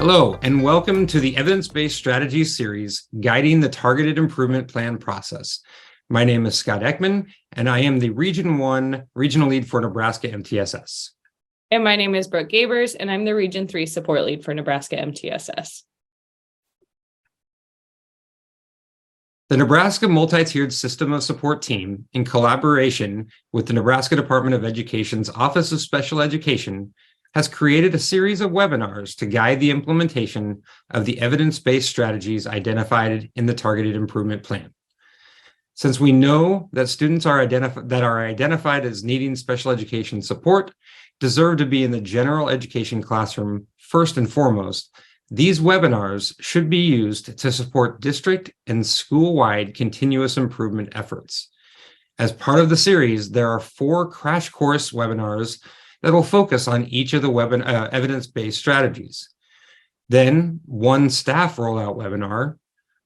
Hello, and welcome to the Evidence-Based Strategies series, Guiding the Targeted Improvement Plan Process. My name is Scott Ekman, and I am the Region 1 Regional Lead for Nebraska MTSS. And my name is Brooke Gabers, and I'm the Region 3 Support Lead for Nebraska MTSS. The Nebraska Multi-Tiered System of Support team, in collaboration with the Nebraska Department of Education's Office of Special Education, has created a series of webinars to guide the implementation of the evidence-based strategies identified in the Targeted Improvement Plan. Since we know that students are identified as needing special education support deserve to be in the general education classroom first and foremost, these webinars should be used to support district and school-wide continuous improvement efforts. As part of the series, there are 4 crash course webinars that will focus on each of the evidence-based strategies. Then 1 staff rollout webinar,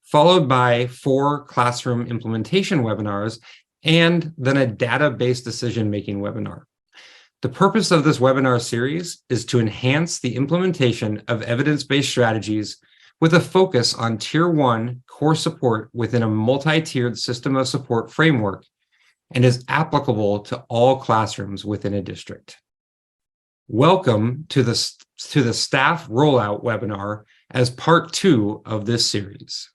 followed by 4 classroom implementation webinars, and then a data-based decision-making webinar. The purpose of this webinar series is to enhance the implementation of evidence-based strategies with a focus on Tier 1 core support within a multi-tiered system of support framework and is applicable to all classrooms within a district. Welcome to the staff rollout webinar as part 2 of this series.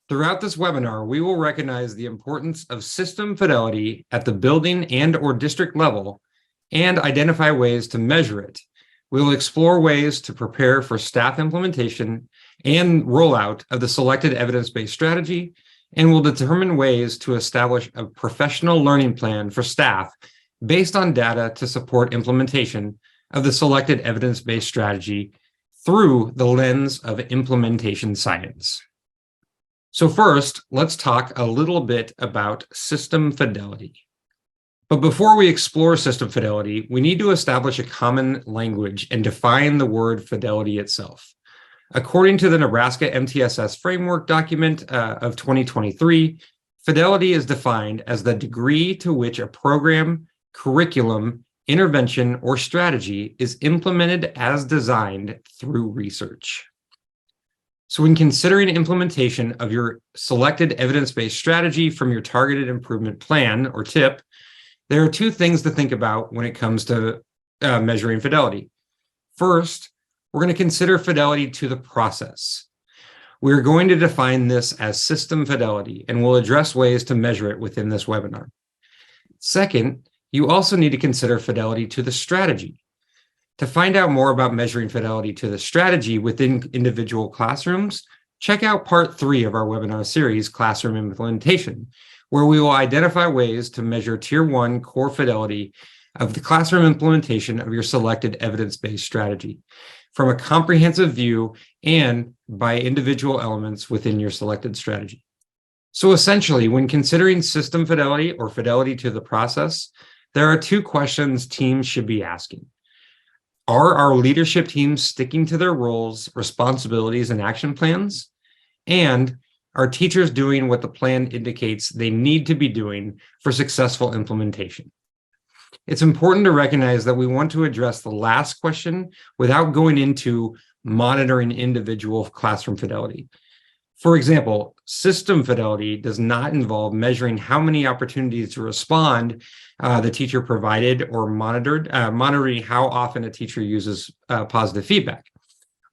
Throughout this webinar, we will recognize the importance of system fidelity at the building and/or district level and identify ways to measure it. We will explore ways to prepare for staff implementation and rollout of the selected evidence-based strategy, and will determine ways to establish a professional learning plan for staff based on data to support implementation of the selected evidence-based strategy through the lens of implementation science. So first, let's talk a little bit about system fidelity. But before we explore system fidelity, we need to establish a common language and define the word fidelity itself. According to the Nebraska MTSS framework document of 2023, fidelity is defined as the degree to which a program, curriculum, intervention, or strategy is implemented as designed through research. So when considering implementation of your selected evidence-based strategy from your targeted improvement plan or TIP, there are 2 things to think about when it comes to measuring fidelity. First, we're going to consider fidelity to the process. We're going to define this as system fidelity, and we'll address ways to measure it within this webinar. Second, you also need to consider fidelity to the strategy. To find out more about measuring fidelity to the strategy within individual classrooms, check out part 3 of our webinar series, Classroom Implementation, where we will identify ways to measure Tier 1 core fidelity of the classroom implementation of your selected evidence-based strategy from a comprehensive view and by individual elements within your selected strategy. So essentially, when considering system fidelity or fidelity to the process, there are 2 questions teams should be asking. Are our leadership teams sticking to their roles, responsibilities, and action plans? And are teachers doing what the plan indicates they need to be doing for successful implementation? It's important to recognize that we want to address the last question without going into monitoring individual classroom fidelity. For example, system fidelity does not involve measuring how many opportunities to respond the teacher provided or monitoring how often a teacher uses positive feedback.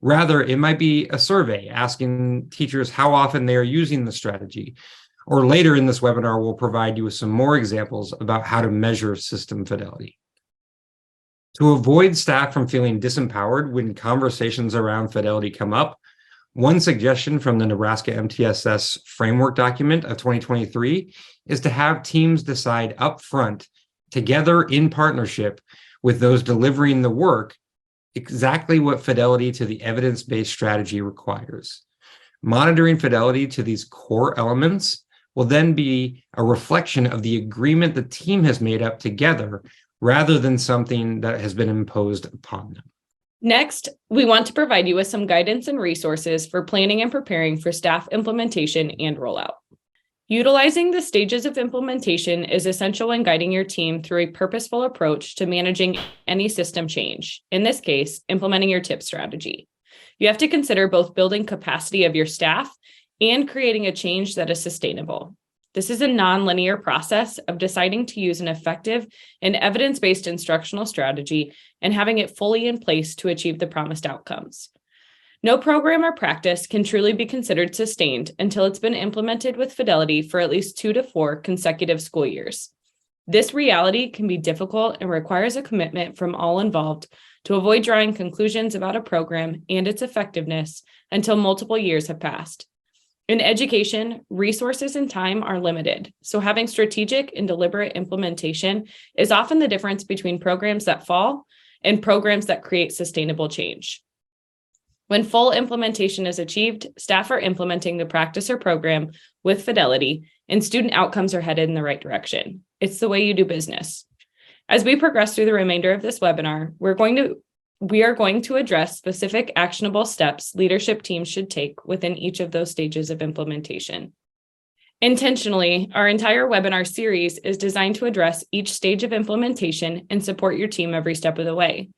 Rather, it might be a survey asking teachers how often they are using the strategy. Or later in this webinar, we'll provide you with some more examples about how to measure system fidelity. To avoid staff from feeling disempowered when conversations around fidelity come up, one suggestion from the Nebraska MTSS framework document of 2023 is to have teams decide upfront, together in partnership with those delivering the work, exactly what fidelity to the evidence-based strategy requires. Monitoring fidelity to these core elements will then be a reflection of the agreement the team has made up together rather than something that has been imposed upon them. Next, we want to provide you with some guidance and resources for planning and preparing for staff implementation and rollout. Utilizing the stages of implementation is essential in guiding your team through a purposeful approach to managing any system change, in this case, implementing your TIP strategy. You have to consider both building capacity of your staff and creating a change that is sustainable. This is a nonlinear process of deciding to use an effective and evidence-based instructional strategy and having it fully in place to achieve the promised outcomes. No program or practice can truly be considered sustained until it's been implemented with fidelity for at least 2 to 4 consecutive school years. This reality can be difficult and requires a commitment from all involved to avoid drawing conclusions about a program and its effectiveness until multiple years have passed. In education, resources and time are limited, so having strategic and deliberate implementation is often the difference between programs that fall and programs that create sustainable change. When full implementation is achieved, staff are implementing the practice or program with fidelity, and student outcomes are headed in the right direction. It's the way you do business. As we progress through the remainder of this webinar, we are going to address specific actionable steps leadership teams should take within each of those stages of implementation. Intentionally, our entire webinar series is designed to address each stage of implementation and support your team every step of the way.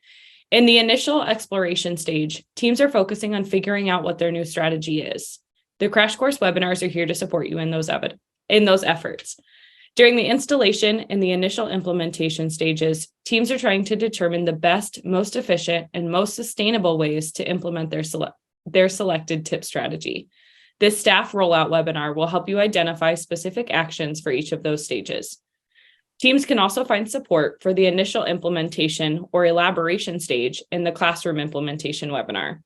In the initial exploration stage, teams are focusing on figuring out what their new strategy is. The crash course webinars are here to support you in those efforts. During the installation and the initial implementation stages, teams are trying to determine the best, most efficient, and most sustainable ways to implement their selected tip strategy. This staff rollout webinar will help you identify specific actions for each of those stages. Teams can also find support for the initial implementation or elaboration stage in the classroom implementation webinar.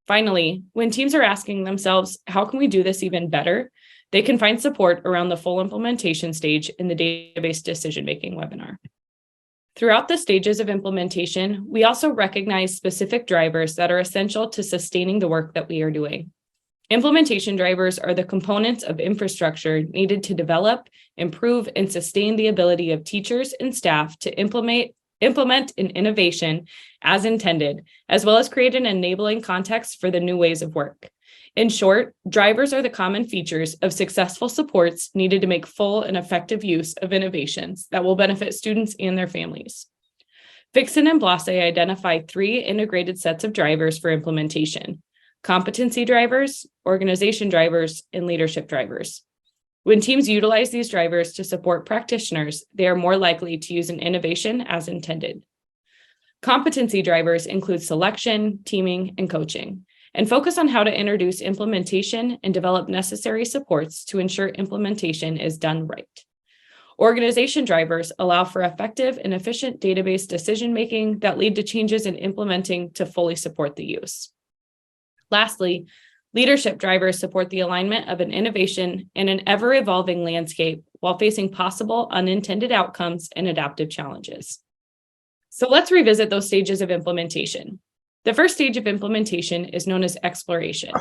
Finally, when teams are asking themselves, how can we do this even better? They can find support around the full implementation stage in the database decision-making webinar. Throughout the stages of implementation, we also recognize specific drivers that are essential to sustaining the work that we are doing. Implementation drivers are the components of infrastructure needed to develop, improve, and sustain the ability of teachers and staff to implement an innovation as intended, as well as create an enabling context for the new ways of work. In short, drivers are the common features of successful supports needed to make full and effective use of innovations that will benefit students and their families. Fixon and Blase identify 3 integrated sets of drivers for implementation: competency drivers, organization drivers, and leadership drivers. When teams utilize these drivers to support practitioners, they are more likely to use an innovation as intended. Competency drivers include selection, teaming, and coaching, and focus on how to introduce implementation and develop necessary supports to ensure implementation is done right. Organization drivers allow for effective and efficient database decision-making that lead to changes in implementing to fully support the use. Lastly, leadership drivers support the alignment of an innovation in an ever-evolving landscape while facing possible unintended outcomes and adaptive challenges. So let's revisit those stages of implementation. The first stage of implementation is known as exploration.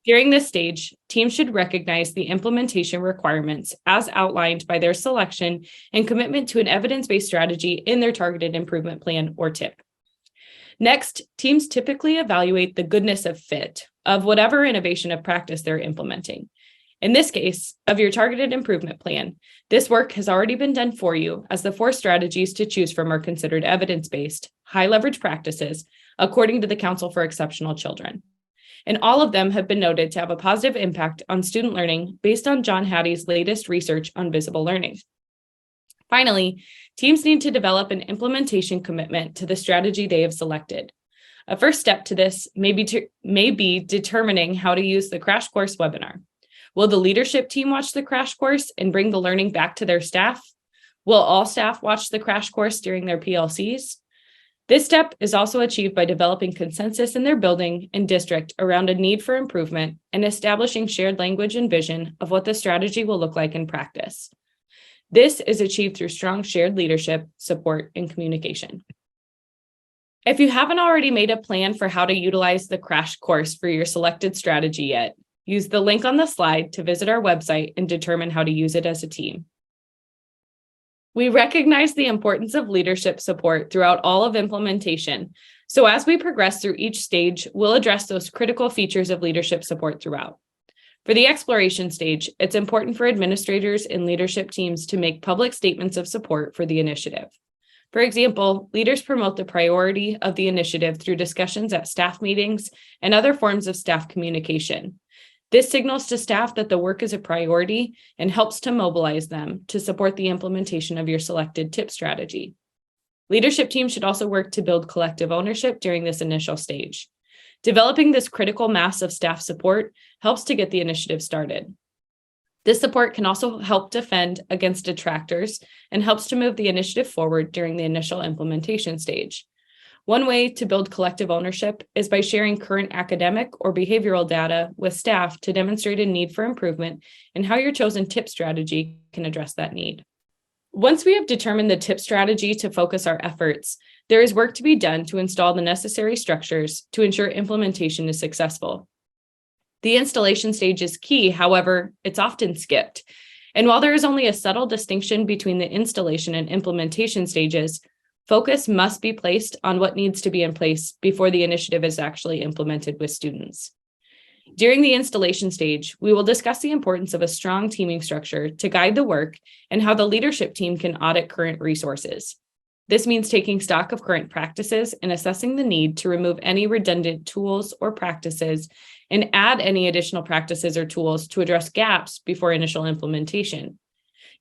During this stage, teams should recognize the implementation requirements as outlined by their selection and commitment to an evidence-based strategy in their targeted improvement plan or TIP. Next, teams typically evaluate the goodness of fit of whatever innovation of practice they're implementing. In this case, of your targeted improvement plan, this work has already been done for you, as the 4 strategies to choose from are considered evidence-based, high-leverage practices, according to the Council for Exceptional Children. And all of them have been noted to have a positive impact on student learning based on John Hattie's latest research on visible learning. Finally, teams need to develop an implementation commitment to the strategy they have selected. A first step to this may be determining how to use the crash course webinar. Will the leadership team watch the crash course and bring the learning back to their staff? Will all staff watch the crash course during their PLCs? This step is also achieved by developing consensus in their building and district around a need for improvement and establishing shared language and vision of what the strategy will look like in practice. This is achieved through strong shared leadership, support, and communication. If you haven't already made a plan for how to utilize the crash course for your selected strategy yet, use the link on the slide to visit our website and determine how to use it as a team. We recognize the importance of leadership support throughout all of implementation. So as we progress through each stage, we'll address those critical features of leadership support throughout. For the exploration stage, it's important for administrators and leadership teams to make public statements of support for the initiative. For example, leaders promote the priority of the initiative through discussions at staff meetings and other forms of staff communication. This signals to staff that the work is a priority and helps to mobilize them to support the implementation of your selected TIP strategy. Leadership teams should also work to build collective ownership during this initial stage. Developing this critical mass of staff support helps to get the initiative started. This support can also help defend against detractors and helps to move the initiative forward during the initial implementation stage. One way to build collective ownership is by sharing current academic or behavioral data with staff to demonstrate a need for improvement and how your chosen TIP strategy can address that need. Once we have determined the TIP strategy to focus our efforts, there is work to be done to install the necessary structures to ensure implementation is successful. The installation stage is key, however, it's often skipped. And while there is only a subtle distinction between the installation and implementation stages, focus must be placed on what needs to be in place before the initiative is actually implemented with students. During the installation stage, we will discuss the importance of a strong teaming structure to guide the work and how the leadership team can audit current resources. This means taking stock of current practices and assessing the need to remove any redundant tools or practices and add any additional practices or tools to address gaps before initial implementation.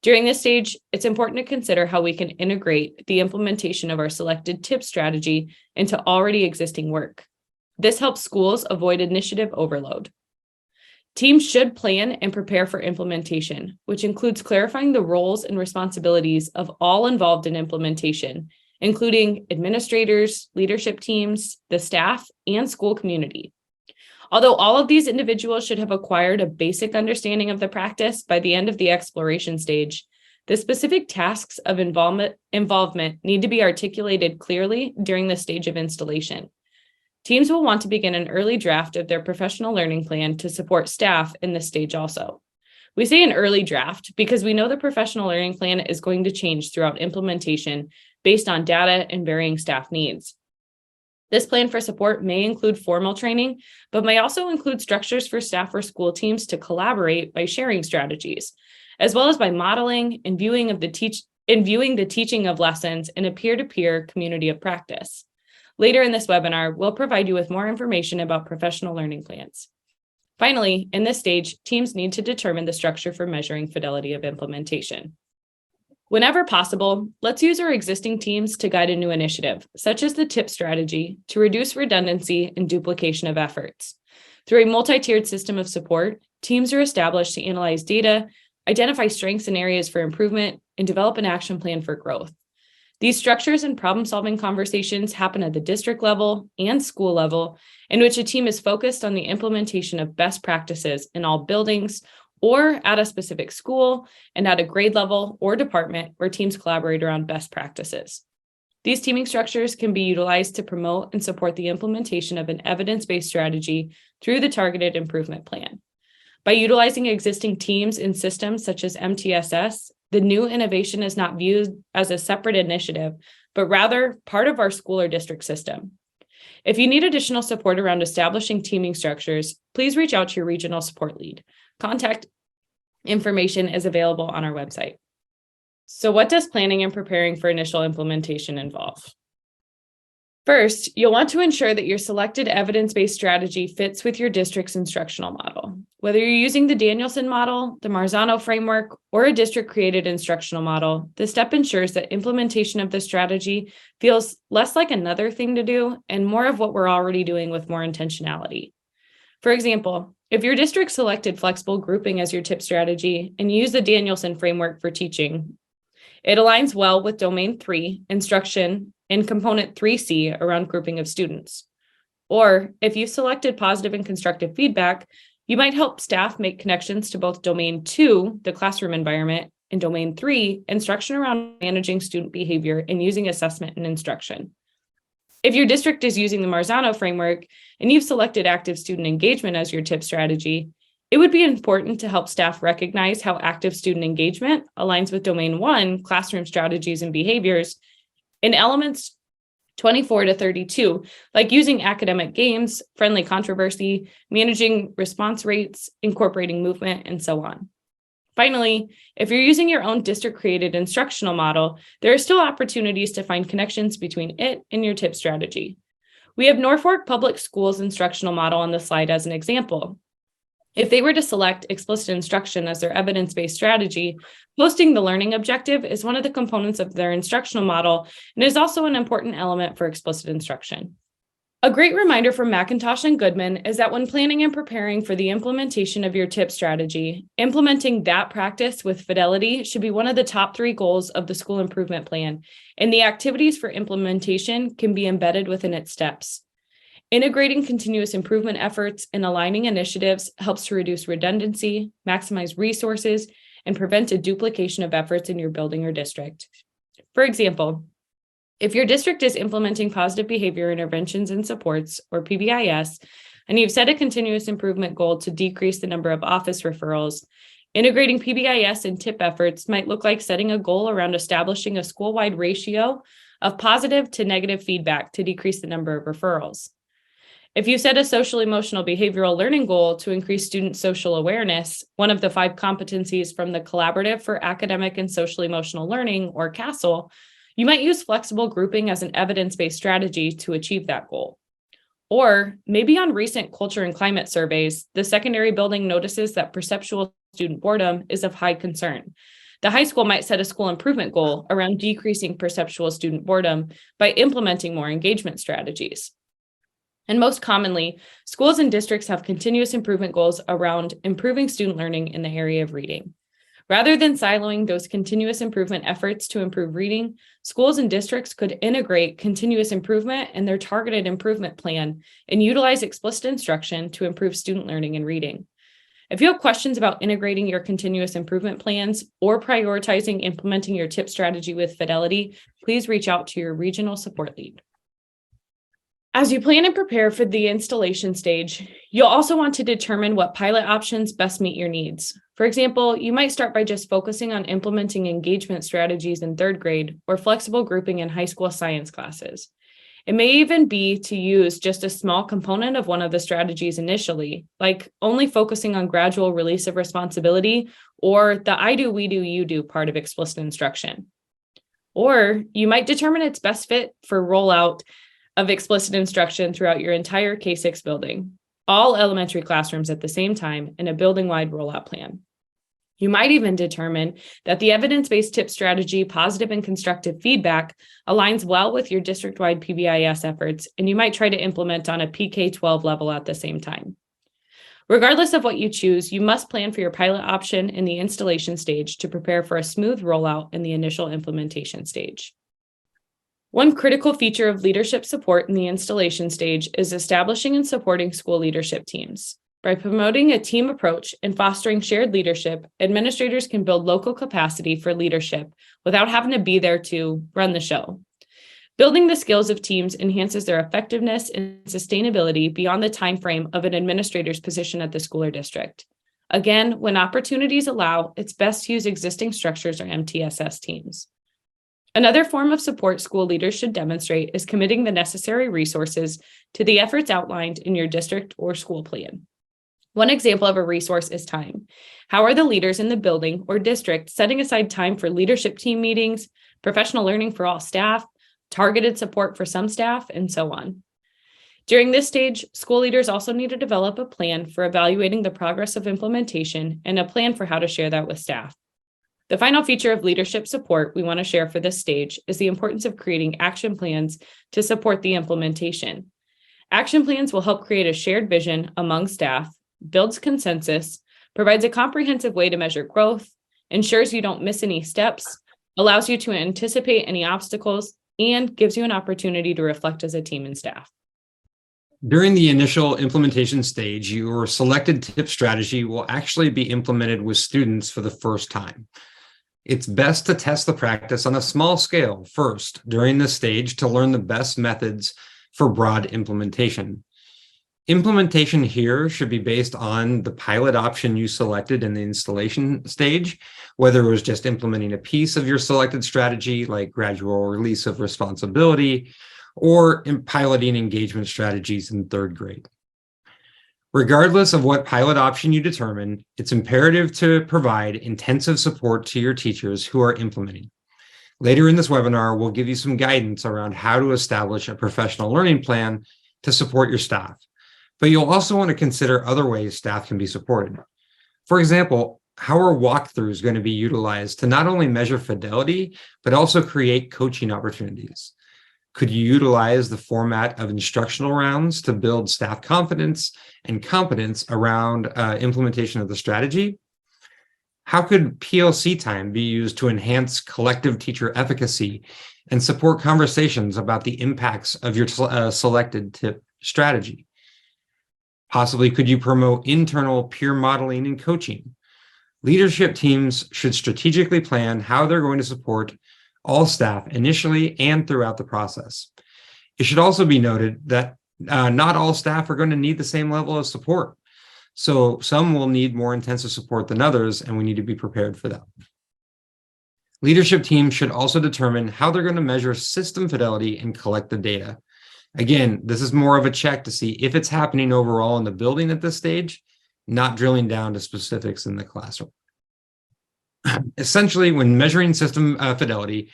During this stage, it's important to consider how we can integrate the implementation of our selected TIP strategy into already existing work. This helps schools avoid initiative overload. Teams should plan and prepare for implementation, which includes clarifying the roles and responsibilities of all involved in implementation, including administrators, leadership teams, the staff, and school community. Although all of these individuals should have acquired a basic understanding of the practice by the end of the exploration stage, the specific tasks of involvement need to be articulated clearly during the stage of installation. Teams will want to begin an early draft of their professional learning plan to support staff in this stage also. We say an early draft because we know the professional learning plan is going to change throughout implementation based on data and varying staff needs. This plan for support may include formal training, but may also include structures for staff or school teams to collaborate by sharing strategies, as well as by modeling and viewing the teaching of lessons in a peer-to-peer community of practice. Later in this webinar, we'll provide you with more information about professional learning plans. Finally, in this stage, teams need to determine the structure for measuring fidelity of implementation. Whenever possible, let's use our existing teams to guide a new initiative, such as the TIP strategy, to reduce redundancy and duplication of efforts. Through a multi-tiered system of support, teams are established to analyze data, identify strengths and areas for improvement, and develop an action plan for growth. These structures and problem-solving conversations happen at the district level and school level, in which a team is focused on the implementation of best practices in all buildings or at a specific school and at a grade level or department where teams collaborate around best practices. These teaming structures can be utilized to promote and support the implementation of an evidence-based strategy through the targeted improvement plan. By utilizing existing teams and systems such as MTSS, the new innovation is not viewed as a separate initiative, but rather part of our school or district system. If you need additional support around establishing teaming structures, please reach out to your regional support lead. Contact information is available on our website. So what does planning and preparing for initial implementation involve? First, you'll want to ensure that your selected evidence-based strategy fits with your district's instructional model. Whether you're using the Danielson model, the Marzano framework, or a district-created instructional model, this step ensures that implementation of the strategy feels less like another thing to do and more of what we're already doing with more intentionality. For example, if your district selected flexible grouping as your TIP strategy and use the Danielson framework for teaching, it aligns well with Domain 3, instruction, and Component 3C around grouping of students. Or if you've selected positive and constructive feedback, you might help staff make connections to both Domain 2, the classroom environment, and Domain 3, instruction around managing student behavior and using assessment and instruction. If your district is using the Marzano framework and you've selected active student engagement as your TIP strategy, it would be important to help staff recognize how active student engagement aligns with Domain 1, classroom strategies and behaviors, in elements 24 to 32, like using academic games, friendly controversy, managing response rates, incorporating movement, and so on. Finally, if you're using your own district-created instructional model, there are still opportunities to find connections between it and your TIP strategy. We have Norfolk Public Schools instructional model on the slide as an example. If they were to select explicit instruction as their evidence-based strategy, posting the learning objective is one of the components of their instructional model and is also an important element for explicit instruction. A great reminder from McIntosh and Goodman is that when planning and preparing for the implementation of your TIP strategy, implementing that practice with Fidelity should be one of the top 3 goals of the school improvement plan, and the activities for implementation can be embedded within its steps. Integrating continuous improvement efforts and aligning initiatives helps to reduce redundancy, maximize resources, and prevent a duplication of efforts in your building or district. For example, if your district is implementing positive behavior interventions and supports, or PBIS, and you've set a continuous improvement goal to decrease the number of office referrals, integrating PBIS and TIP efforts might look like setting a goal around establishing a school-wide ratio of positive to negative feedback to decrease the number of referrals. If you set a social emotional behavioral learning goal to increase student social awareness, one of the 5 competencies from the Collaborative for Academic and Social Emotional Learning, or CASEL, you might use flexible grouping as an evidence-based strategy to achieve that goal. Or maybe on recent culture and climate surveys, the secondary building notices that perceptual student boredom is of high concern. The high school might set a school improvement goal around decreasing perceptual student boredom by implementing more engagement strategies. And most commonly, schools and districts have continuous improvement goals around improving student learning in the area of reading. Rather than siloing those continuous improvement efforts to improve reading, schools and districts could integrate continuous improvement in their targeted improvement plan and utilize explicit instruction to improve student learning in reading. If you have questions about integrating your continuous improvement plans or prioritizing implementing your TIP strategy with Fidelity, please reach out to your regional support lead. As you plan and prepare for the installation stage, you'll also want to determine what pilot options best meet your needs. For example, you might start by just focusing on implementing engagement strategies in 3rd grade or flexible grouping in high school science classes. It may even be to use just a small component of one of the strategies initially, like only focusing on gradual release of responsibility or the I do, we do, you do part of explicit instruction. Or you might determine its best fit for rollout of explicit instruction throughout your entire K-6 building, all elementary classrooms at the same time in a building-wide rollout plan. You might even determine that the evidence-based TIP strategy, positive and constructive feedback, aligns well with your district-wide PBIS efforts, and you might try to implement on a PK-12 level at the same time. Regardless of what you choose, you must plan for your pilot option in the installation stage to prepare for a smooth rollout in the initial implementation stage. One critical feature of leadership support in the installation stage is establishing and supporting school leadership teams. By promoting a team approach and fostering shared leadership, administrators can build local capacity for leadership without having to be there to run the show. Building the skills of teams enhances their effectiveness and sustainability beyond the time frame of an administrator's position at the school or district. Again, when opportunities allow, it's best to use existing structures or MTSS teams. Another form of support school leaders should demonstrate is committing the necessary resources to the efforts outlined in your district or school plan. One example of a resource is time. How are the leaders in the building or district setting aside time for leadership team meetings, professional learning for all staff, targeted support for some staff, and so on? During this stage, school leaders also need to develop a plan for evaluating the progress of implementation and a plan for how to share that with staff. The final feature of leadership support we want to share for this stage is the importance of creating action plans to support the implementation. Action plans will help create a shared vision among staff, builds consensus, provides a comprehensive way to measure growth, ensures you don't miss any steps, allows you to anticipate any obstacles, and gives you an opportunity to reflect as a team and staff. During the initial implementation stage, your selected TIP strategy will actually be implemented with students for the first time. It's best to test the practice on a small scale first during this stage to learn the best methods for broad implementation. Implementation here should be based on the pilot option you selected in the installation stage, whether it was just implementing a piece of your selected strategy, like gradual release of responsibility, or in piloting engagement strategies in 3rd grade. Regardless of what pilot option you determine, it's imperative to provide intensive support to your teachers who are implementing. Later in this webinar, we'll give you some guidance around how to establish a professional learning plan to support your staff, but you'll also want to consider other ways staff can be supported. For example, how are walkthroughs going to be utilized to not only measure fidelity, but also create coaching opportunities? Could you utilize the format of instructional rounds to build staff confidence and competence around implementation of the strategy? How could PLC time be used to enhance collective teacher efficacy and support conversations about the impacts of your selected tip strategy? Possibly, could you promote internal peer modeling and coaching? Leadership teams should strategically plan how they're going to support all staff initially and throughout the process. It should also be noted that not all staff are going to need the same level of support. So some will need more intensive support than others, and we need to be prepared for that. Leadership teams should also determine how they're going to measure system fidelity and collect the data. Again, this is more of a check to see if it's happening overall in the building at this stage, not drilling down to specifics in the classroom. Essentially, when measuring system fidelity,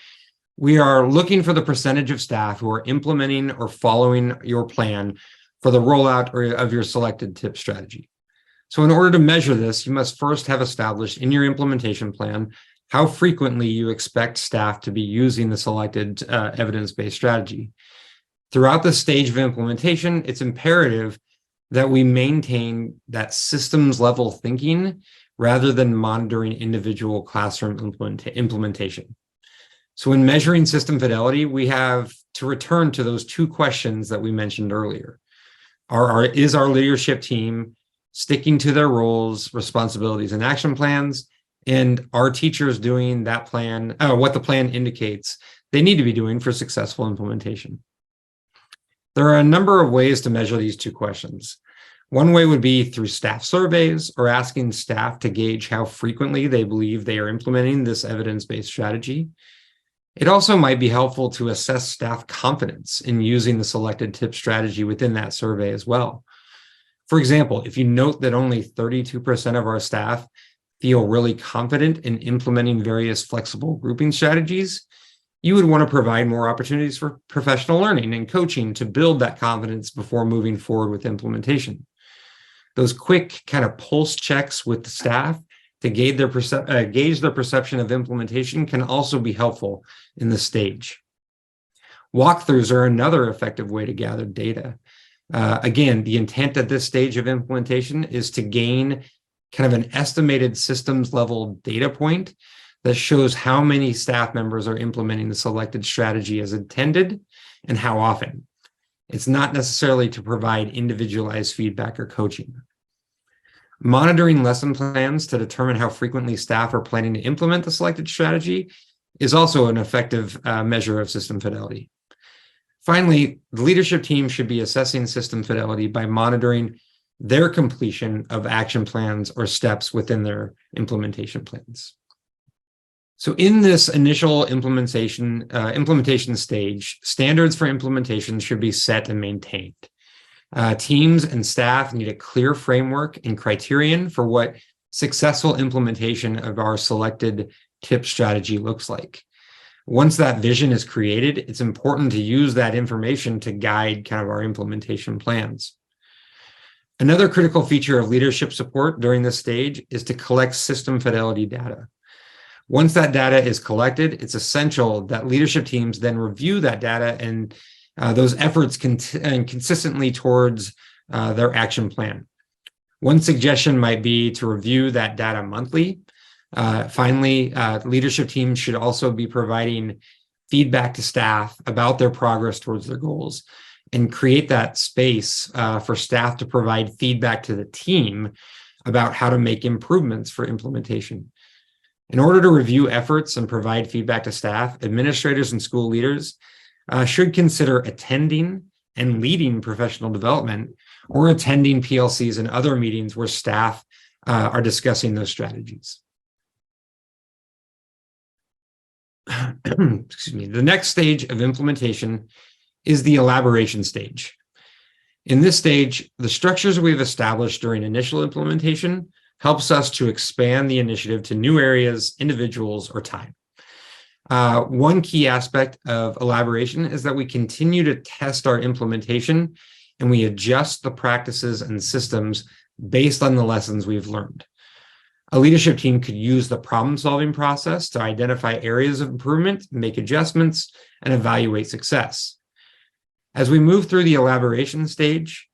we are looking for the percentage of staff who are implementing or following your plan for the rollout of your selected tip strategy. So in order to measure this, you must first have established in your implementation plan how frequently you expect staff to be using the selected evidence-based strategy. Throughout the stage of implementation, it's imperative that we maintain that systems level thinking rather than monitoring individual classroom implementation. So in measuring system fidelity, we have to return to those two questions that we mentioned earlier. Is our leadership team sticking to their roles, responsibilities, and action plans? And are teachers doing that plan, what the plan indicates they need to be doing for successful implementation? There are a number of ways to measure these two questions. One way would be through staff surveys or asking staff to gauge how frequently they believe they are implementing this evidence-based strategy. It also might be helpful to assess staff confidence in using the selected tip strategy within that survey as well. For example, if you note that only 32% of our staff feel really confident in implementing various flexible grouping strategies, you would want to provide more opportunities for professional learning and coaching to build that confidence before moving forward with implementation. Those quick kind of pulse checks with the staff to gauge their perception of implementation can also be helpful in this stage. Walkthroughs are another effective way to gather data. Again, the intent at this stage of implementation is to gain kind of an estimated systems level data point that shows how many staff members are implementing the selected strategy as intended and how often. It's not necessarily to provide individualized feedback or coaching. Monitoring lesson plans to determine how frequently staff are planning to implement the selected strategy is also an effective measure of system fidelity. Finally, the leadership team should be assessing system fidelity by monitoring their completion of action plans or steps within their implementation plans. So in this initial implementation stage, standards for implementation should be set and maintained. Teams and staff need a clear framework and criterion for what successful implementation of our selected tip strategy looks like. Once that vision is created, it's important to use that information to guide kind of our implementation plans. Another critical feature of leadership support during this stage is to collect system fidelity data. Once that data is collected, it's essential that leadership teams then review that data and those efforts consistently towards their action plan. One suggestion might be to review that data monthly. Finally, leadership teams should also be providing feedback to staff about their progress towards their goals and create that space for staff to provide feedback to the team about how to make improvements for implementation. In order to review efforts and provide feedback to staff, administrators and school leaders should consider attending and leading professional development or attending PLCs and other meetings where staff are discussing those strategies. Excuse me. The next stage of implementation is the elaboration stage. In this stage, the structures we've established during initial implementation helps us to expand the initiative to new areas, individuals, or time. One key aspect of Elaboration is that we continue to test our implementation and we adjust the practices and systems based on the lessons we've learned. A leadership team could use the problem-solving process to identify areas of improvement, make adjustments, and evaluate success. As we move through the elaboration stage,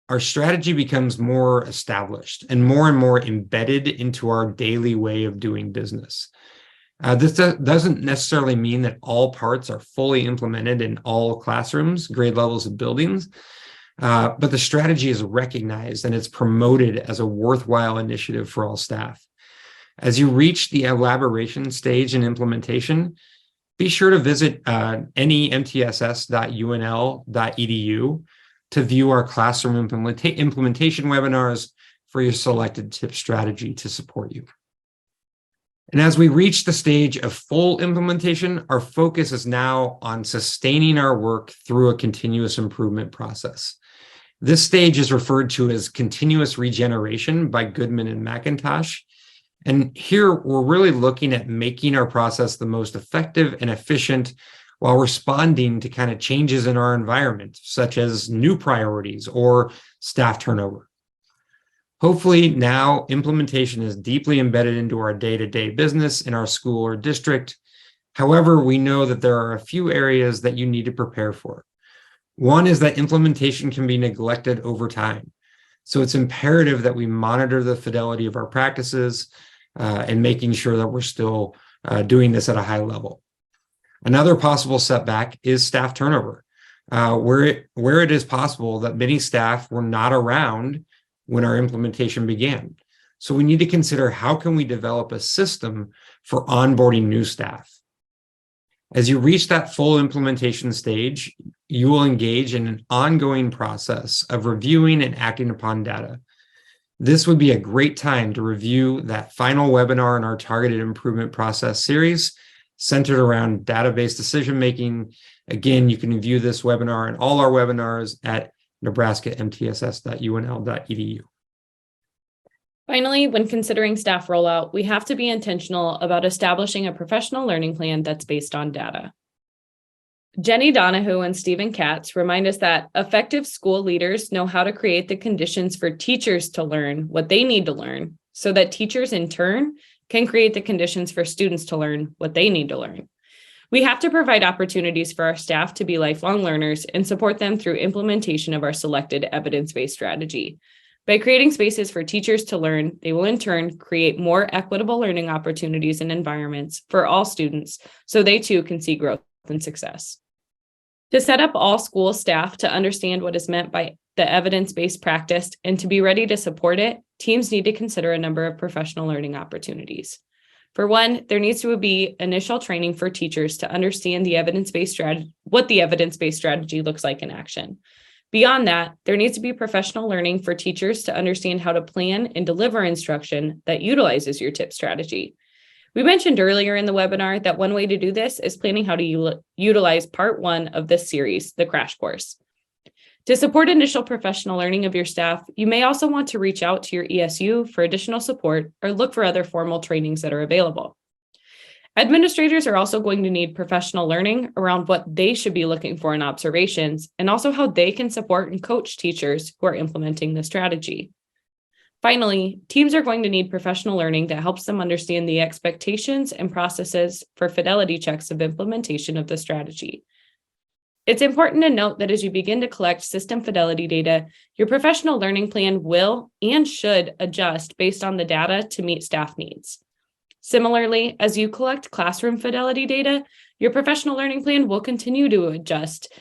our strategy becomes more established and more embedded into our daily way of doing business. This doesn't necessarily mean that all parts are fully implemented in all classrooms, grade levels, and buildings, but the strategy is recognized and it's promoted as a worthwhile initiative for all staff. As you reach the elaboration stage in implementation, be sure to visit nemtss.unl.edu to view our classroom implementation webinars for your selected tip strategy to support you. And as we reach the stage of full implementation, our focus is now on sustaining our work through a continuous improvement process. This stage is referred to as continuous regeneration by Goodman and McIntosh. And here we're really looking at making our process the most effective and efficient while responding to kind of changes in our environment, such as new priorities or staff turnover. Hopefully now implementation is deeply embedded into our day-to-day business in our school or district. However, we know that there are a few areas that you need to prepare for. One is that implementation can be neglected over time. So it's imperative that we monitor the fidelity of our practices and making sure that we're still doing this at a high level. Another possible setback is staff turnover, where it is possible that many staff were not around when our implementation began. So we need to consider how can we develop a system for onboarding new staff. As you reach that full implementation stage, you will engage in an ongoing process of reviewing and acting upon data. This would be a great time to review that final webinar in our targeted improvement process series centered around database decision-making. Again, you can view this webinar and all our webinars at nebraskamtss.unl.edu. Finally, when considering staff rollout, we have to be intentional about establishing a professional learning plan that's based on data. Jenny Donahue and Stephen Katz remind us that effective school leaders know how to create the conditions for teachers to learn what they need to learn, so that teachers in turn can create the conditions for students to learn what they need to learn. We have to provide opportunities for our staff to be lifelong learners and support them through implementation of our selected evidence-based strategy. By creating spaces for teachers to learn, they will in turn create more equitable learning opportunities and environments for all students, so they too can see growth and success. To set up all school staff to understand what is meant by the evidence-based practice and to be ready to support it, teams need to consider a number of professional learning opportunities. For one, there needs to be initial training for teachers to understand the evidence-based strategy, what the evidence-based strategy looks like in action. Beyond that, there needs to be professional learning for teachers to understand how to plan and deliver instruction that utilizes your tip strategy. We mentioned earlier in the webinar that one way to do this is planning how to utilize part one of this series, the crash course. To support initial professional learning of your staff, you may also want to reach out to your ESU for additional support or look for other formal trainings that are available. Administrators are also going to need professional learning around what they should be looking for in observations and also how they can support and coach teachers who are implementing the strategy. Finally, teams are going to need professional learning that helps them understand the expectations and processes for fidelity checks of implementation of the strategy. It's important to note that as you begin to collect system fidelity data, your professional learning plan will and should adjust based on the data to meet staff needs. Similarly, as you collect classroom fidelity data, your professional learning plan will continue to adjust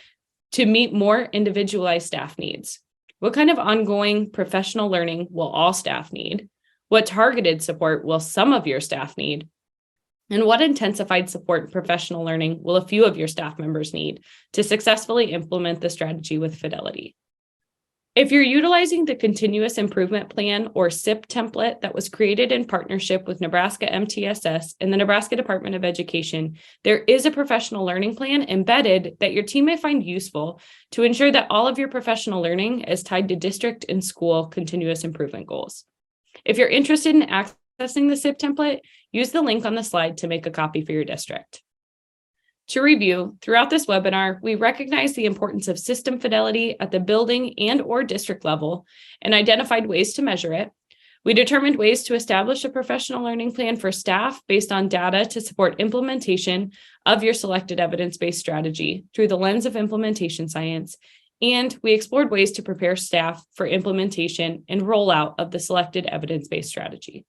to meet more individualized staff needs. What kind of ongoing professional learning will all staff need? What targeted support will some of your staff need? And what intensified support and professional learning will a few of your staff members need to successfully implement the strategy with fidelity? If you're utilizing the Continuous Improvement Plan or SIP template that was created in partnership with Nebraska MTSS and the Nebraska Department of Education, there is a professional learning plan embedded that your team may find useful to ensure that all of your professional learning is tied to district and school continuous improvement goals. If you're interested in accessing the SIP template, use the link on the slide to make a copy for your district. To review, throughout this webinar, we recognize the importance of system fidelity at the building and/or district level and identified ways to measure it. We determined ways to establish a professional learning plan for staff based on data to support implementation of your selected evidence-based strategy through the lens of implementation science, and we explored ways to prepare staff for implementation and rollout of the selected evidence-based strategy.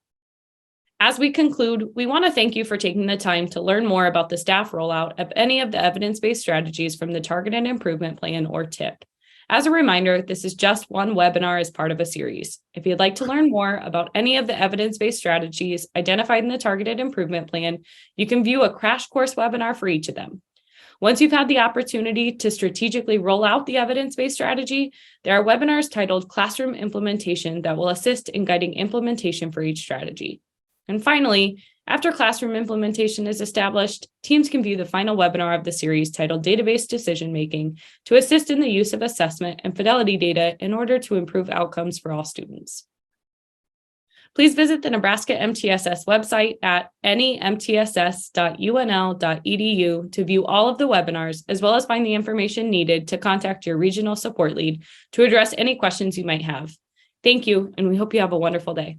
As we conclude, we want to thank you for taking the time to learn more about the staff rollout of any of the evidence-based strategies from the Targeted Improvement Plan or TIP. As a reminder, this is just one webinar as part of a series. If you'd like to learn more about any of the evidence-based strategies identified in the Targeted Improvement Plan, you can view a crash course webinar for each of them. Once you've had the opportunity to strategically roll out the evidence-based strategy, there are webinars titled Classroom Implementation that will assist in guiding implementation for each strategy. And finally, after classroom implementation is established, teams can view the final webinar of the series titled Database Decision Making to assist in the use of assessment and fidelity data in order to improve outcomes for all students. Please visit the Nebraska MTSS website at nemtss.unl.edu to view all of the webinars, as well as find the information needed to contact your regional support lead to address any questions you might have. Thank you, and we hope you have a wonderful day.